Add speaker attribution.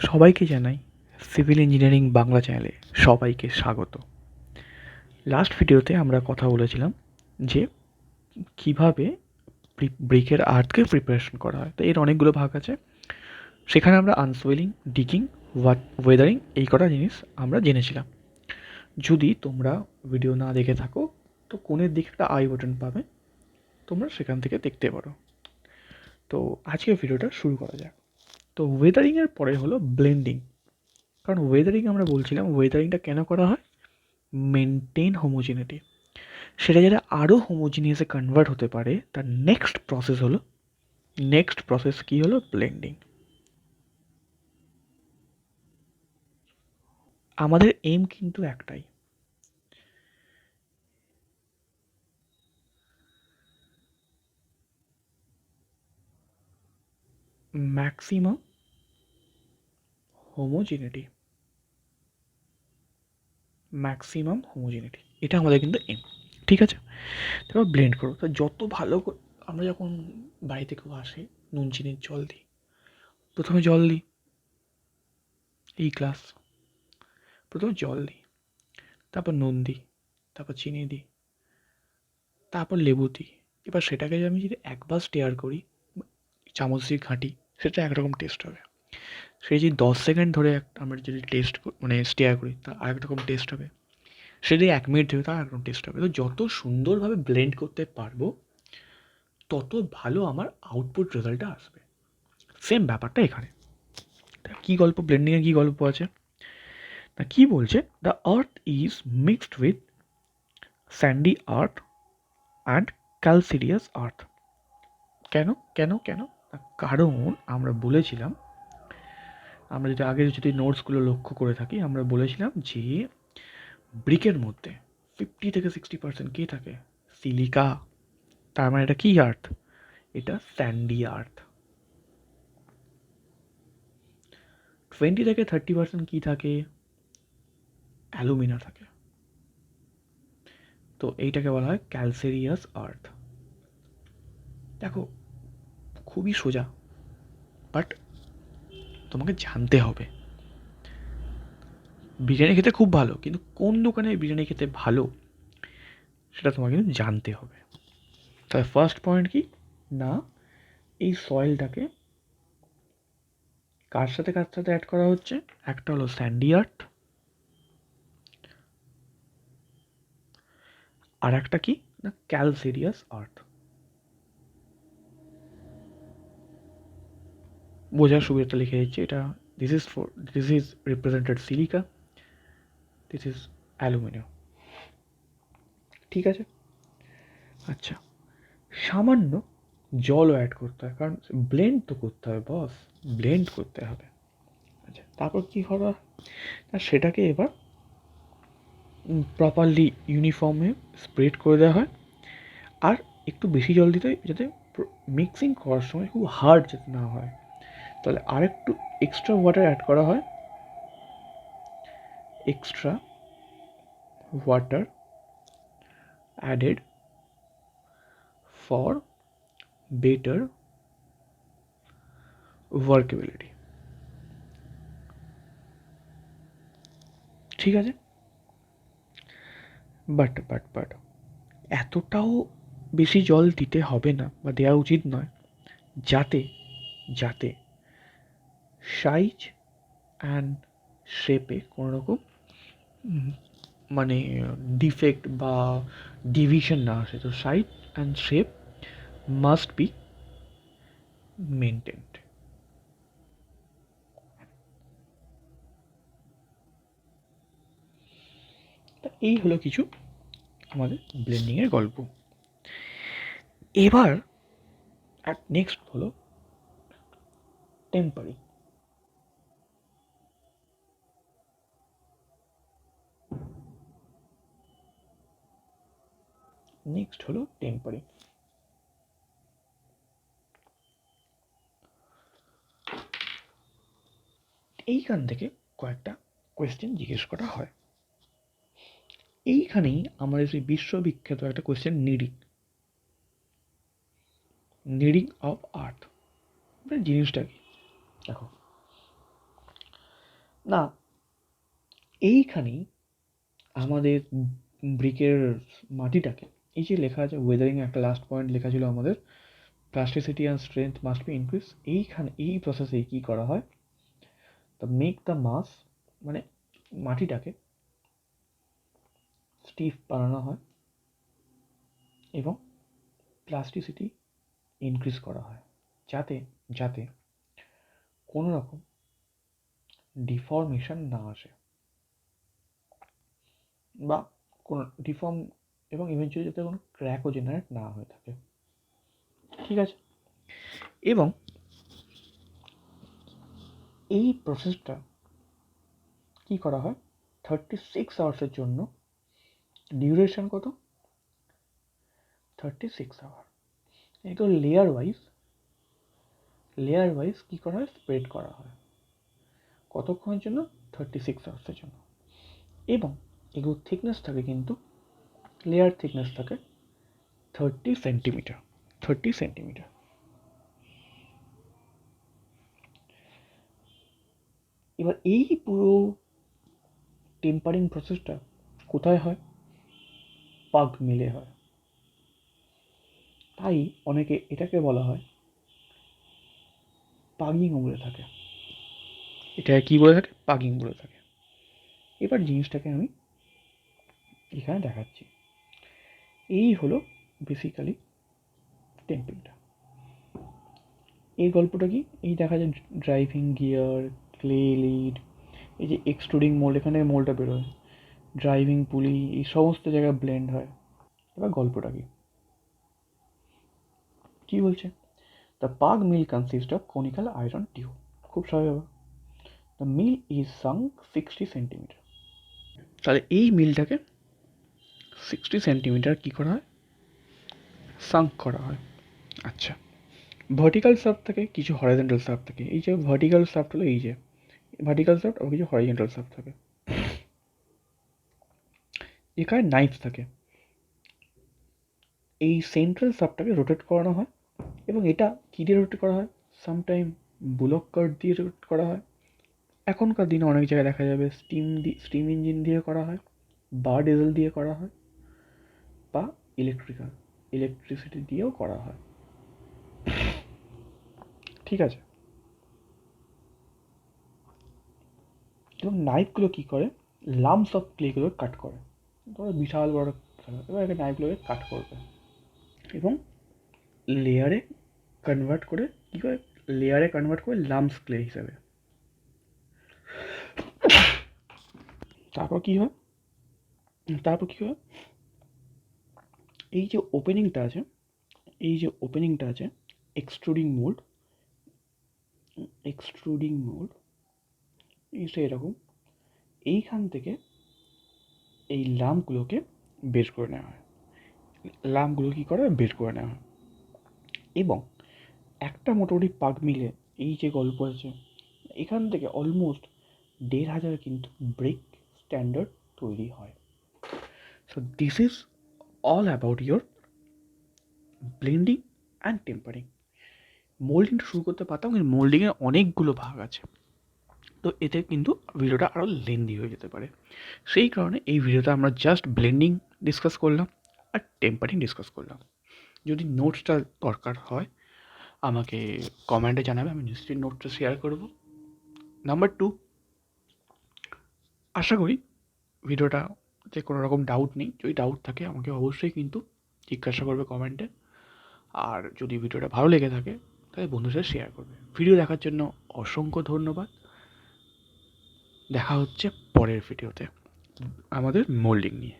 Speaker 1: সবাইকে জানাই civil engineering Bangla চ্যানেলে সবাইকে স্বাগত। লাস্ট ভিডিওতে আমরা কথা বলেছিলাম যে কিভাবে ব্রিকের আর্থকে প্রিপারেশন করা হয়। তো এর অনেকগুলো ভাগ আছে। সেখানে আমরা আনসোয়েলিং, ডিকিং, ওয়েদারিং এই কটা জিনিস আমরা জেনেছিলাম। যদি তোমরা ভিডিও না দেখে থাকো তো কোণের দিকে একটা আই বাটন পাবে, তোমরা সেখান থেকে দেখতে পারো। তো আজকের ভিডিওটা শুরু করা যাক। তো ওয়েদারিংয়ের পরে হলো ব্লেন্ডিং। কারণ ওয়েদারিং আমরা বলছিলাম, ওয়েদারিংটা কেন করা হয়? Maintain homogeneity. সেটা যাতে আরও হোমোজিনিয়াসে কনভার্ট হতে পারে, তার নেক্সট প্রসেস কি হলো? ব্লেন্ডিং। আমাদের এম কিন্তু একটাই, ম্যাক্সিমাম হোমোজিনিটি। এটা আমাদের কিন্তু এম। ঠিক আছে, তারপর ব্লেন্ড করো। তো যত ভালো আমরা যখন বাড়ি থেকে আসি, নুন চিনির জল দিই, প্রথমে জল দিই, এই ক্লাস প্রথমে জল দিই, তারপর নুন দিই, তারপর চিনি দিই, তারপর লেবু দিই। এবার সেটাকে আমি যদি একবার স্টেয়ার করি, চামচ দিয়ে ঘাঁটি, সেটা একরকম টেস্ট হবে। সেই যদি 10 সেকেন্ড ধরে আমরা যদি স্টেয়ার করি, তার আরেক রকম টেস্ট হবে। সে যদি 1 মিনিট ধরে, তার একরকম টেস্ট হবে। তো যত সুন্দরভাবে ব্লেন্ড করতে পারবো, তত ভালো আমার আউটপুট রেজাল্টটা আসবে। সেম ব্যাপারটা এখানে। কী গল্প, ব্লেন্ডিংয়ে কী গল্প আছে না, কি বলছে? The earth is mixed with sandy earth and calcareous earth. কেন কেন কেন? কারণ আমরা বলেছিলাম, আমরা যদি নোটসগুলো লক্ষ্য করে থাকি, আমরা বলেছিলাম যে ব্রিকের মধ্যে 50 থেকে 60% কী থাকে? সিলিকা। তার মানে এটা কী আর্থ? এটা স্যান্ডি আর্থ। 20 থেকে 30% কী থাকে? অ্যালুমিনা থাকে। তো এইটাকে বলা হয় ক্যালসেরিয়াস আর্থ। দেখো, খুবই সোজা, বাট তোমাকে জানতে হবে। বিরিয়ানি খেতে খুব ভালো, কিন্তু কোন দোকানে বিরিয়ানি খেতে ভালো সেটা তোমাকে কিন্তু জানতে হবে। তাহলে ফার্স্ট পয়েন্ট কি না, এই সয়েলটাকে কার সাথে অ্যাড করা হচ্ছে? একটা হলো স্যান্ডি আর্থ, আর একটা কি না, ক্যালসেরিয়াস আর্থ। বোঝার সুবিধাটা লিখে দিচ্ছি। এটা this is represented silica, this is aluminium. ঠিক আছে, আচ্ছা, সামান্য জলও অ্যাড করতে হয়, কারণ ব্লেন্ড তো করতে হবে বস, ব্লেন্ড করতে হবে। আচ্ছা, তারপর কী করা? না, সেটাকে এবার প্রপারলি ইউনিফর্মে স্প্রেড করে দেওয়া হয়। আর একটু বেশি জল দিতে হয়, যাতে মিক্সিং করার সময় খুব হার্ড যাতে না হয়। তাহলে আরেকটু এক্সট্রা ওয়াটার অ্যাড করা হয়, extra water added for better workability. ঠিক আছে, বাট এতটাও বেশি জল দিতে হবে না, বা দেওয়া উচিত নয়, যাতে যাতে সাইজ অ্যান্ড শেপে কোনো রকম মানে ডিফেক্ট বা ডিভিশন না আসে। তো size and shape must be maintained. তা এই হলো কিছু আমাদের ব্লেন্ডিংয়ের গল্প। এবার নেক্সট হলো টেম্পারিং। এইখান থেকে কয়েকটা কোয়েশ্চেন জিজ্ঞেস করা হয়। এইখানেই আমাদের সেই বিশ্ববিখ্যাত একটা কোয়েশ্চেন, নিডিং অফ আর্থ। জিনিসটা কি? দেখো, না, এইখানেই আমাদের ব্রিকের মাটিটাকে, এই যে লেখা আছে ওয়েদারিং একটা লাস্ট পয়েন্ট লেখা ছিল আমাদের, plasticity and strength must be increase, এইখানে এই প্রসেসে কী করা হয়, দ্য মেক দ্য মাস, মানে মাটিটাকে স্টিফ বানানো হয় এবং প্লাস্টিসিটি ইনক্রিজ করা হয়, যাতে যাতে কোনো রকম ডিফর্মেশন না আসে, বা কোনো ডিফর্ম এবং ইভেনচুয়ালি যাতে কোনো ক্র্যাকও জেনারেট না হয়ে থাকে। ঠিক আছে, এবং এই প্রসেসটা কি করা হয় 36 আওয়ার্সের জন্য। ডিউরেশন কত? 36 আওয়ার। এগুলো লেয়ার ওয়াইজ কী করা হয়, স্প্রেড করা হয়। কতক্ষণের জন্য? 36 আওয়ার্সের জন্য। এবং এগুলোর থিকনেস থাকে, কিন্তু লেয়ার থিকনেস থাকে 30 সেন্টিমিটার। এবার এই পুরো টেম্পারিং প্রসেসটা কোথায় হয়? পাগ মিলে হয়। তাই অনেকে এটাকে বলা হয় পাগিং বলে থাকে। এটাকে কি বলে থাকে? পাগিং বলে থাকে। এবার জিনিসটাকে আমি এখানে দেখাচ্ছি। এই হলো বেসিক্যালি টেম্পিংটা। এই গল্পটা কি? এই দেখা যায় ড্রাইভিং গিয়ার, ক্লে লিড, এই যে এক্সট্রুডিং মোল্ড, এখানে মোল্ডটা বেরোয়, ড্রাইভিং পুলি, এই সমস্ত জায়গায় ব্লেন্ড হয়। এবার গল্পটা কি? কি বলছে? The pug mill consist of conical iron tube. খুব স্বাভাবিক। The mill is sunk 60 centimetre. তাহলে এই মিলটাকে 60 সেন্টিমিটার কী করা হয়? সাঙ্ক করা হয়। আচ্ছা, ভার্টিক্যাল শাফট থাকে, কিছু হরাইজন্টাল শাফট থাকে। এই যে ভার্টিক্যাল শাফট হলো, এই যে ভার্টিক্যাল শাফট, আর কিছু হরাইজন্টাল শাফট থাকে। এখানে নাইফ থাকে। এই সেন্ট্রাল শাফটটাকে রোটেট করানো হয়, এবং এটা কী দিয়ে রোটেট করা হয়? সামটাইম বুলক কার্ট দিয়ে রোটেট করা হয়। এখনকার দিনে অনেক জায়গায় দেখা যাবে স্টিম ইঞ্জিন দিয়ে করা হয়, বা ডিজেল দিয়ে করা হয়, বা ইলেকট্রিসিটি দিয়েও করা হয়। ঠিক আছে, এবং নাইফগুলো কী করে? লাম্পস অফ ক্লেগুলো কাট করে। ধরো বিশাল বড় খেলা, এবার এখানে নাইফগুলোকে কাট করবে এবং লেয়ারে কনভার্ট করে, কী করে? লেয়ারে কনভার্ট করে লাম্পস ক্লে হিসাবে। তারপর কী হয়? এই যে ওপেনিংটা আছে, এক্সট্রুডিং মোল্ড এইটা এরকম, এইখান থেকে এই লাম্পগুলোকে বের করে নেওয়া হয়। এবং একটা মোটামুটি পাগ মিলে, এই যে গল্প আছে, এখান থেকে অলমোস্ট 1,500 কিন্তু ব্রেক স্ট্যান্ডার্ড তৈরি হয়। So this is all about your blending and tempering. মোল্ডিংটা শুরু করতে পারতাম, কিন্তু মোল্ডিংয়ের অনেকগুলো ভাগ আছে, তো এতে কিন্তু ভিডিওটা আরও লেন্দি হয়ে যেতে পারে। সেই কারণে এই ভিডিওতে আমরা জাস্ট ব্লেন্ডিং ডিসকাস করলাম আর টেম্পারিং ডিসকাস করলাম। যদি নোটসটা দরকার হয় আমাকে কমেন্টে জানাবে, আমি নিশ্চয়ই নোটটা শেয়ার করব। নাম্বার 2, আশা করি ভিডিওটাতে কোনো রকম ডাউট নেই। যদি ডাউট থাকে আমাকে অবশ্যই কিন্তু জিজ্ঞাসা করবে কমেন্টে। আর যদি ভিডিওটা ভালো লেগে থাকে তাহলে বন্ধুদের সাথে শেয়ার করবে। ভিডিও দেখার জন্য অসংখ্য ধন্যবাদ। দেখা হচ্ছে পরের ভিডিওতে আমাদের মোল্ডিং নিয়ে।